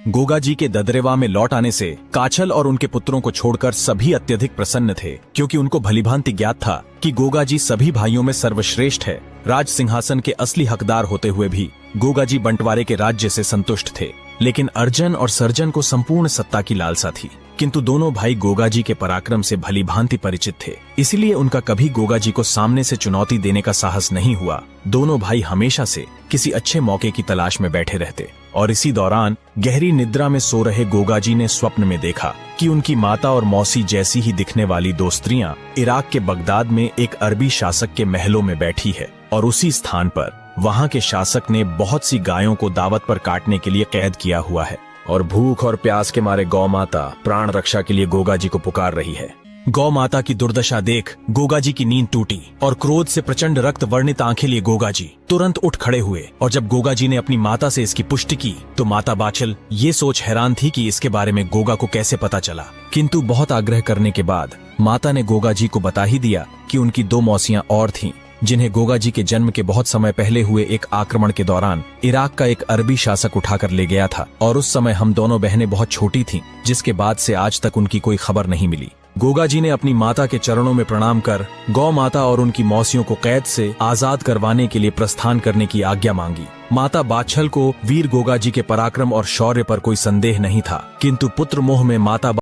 गोगा जी के ददरेवा में लौट आने से काछल और उनके पुत्रों को छोड़कर सभी अत्यधिक प्रसन्न थे, क्योंकि उनको भलीभांति ज्ञात था कि गोगा जी सभी भाइयों में सर्वश्रेष्ठ है। राज सिंहासन के असली हकदार होते हुए भी गोगा जी बंटवारे के राज्य से संतुष्ट थे, लेकिन अर्जन और सर्जन को संपूर्ण सत्ता की लालसा थी। किंतु दोनों भाई गोगा जी के पराक्रम से भलीभांति परिचित थे, इसलिए उनका कभी गोगा जी को सामने से चुनौती देने का साहस नहीं हुआ। दोनों भाई हमेशा से किसी अच्छे मौके की तलाश में बैठे रहते, और इसी दौरान गहरी निद्रा में सो रहे गोगा जी ने स्वप्न में देखा कि उनकी माता और मौसी जैसी ही दिखने वाली दो स्त्रियां इराक के बगदाद में एक अरबी शासक के महलों में बैठी है, और उसी स्थान पर वहां के शासक ने बहुत सी गायों को दावत पर काटने के लिए कैद किया हुआ है, और भूख और प्यास के मारे गौ माता प्राण रक्षा के लिए गोगा जी को पुकार रही है। गौ माता की दुर्दशा देख गोगा जी की नींद टूटी, और क्रोध से प्रचंड रक्त वर्णित आंखें लिए गोगा जी तुरंत उठ खड़े हुए। और जब गोगा जी ने अपनी माता से इसकी पुष्टि की तो माता बाछल ये सोच हैरान थी कि इसके बारे में गोगा को कैसे पता चला, किंतु बहुत आग्रह करने के बाद माता ने गोगा जी को बता ही दिया कि उनकी दो मौसियां और थीं, जिन्हें गोगा जी के जन्म के बहुत समय पहले हुए एक आक्रमण के दौरान इराक का एक अरबी शासक उठाकर ले गया था, और उस समय हम दोनों बहनें बहुत छोटी थीं, जिसके बाद से आज तक उनकी कोई खबर नहीं मिली। गोगा जी ने अपनी माता के चरणों में प्रणाम कर गौ माता और उनकी मौसियों को कैद से आजाद करवाने के लिए प्रस्थान करने की आज्ञा मांगी। माता बाछल को वीर गोगा जी के पराक्रम और शौर्य पर कोई संदेह नहीं था, किंतु पुत्र मोह में माता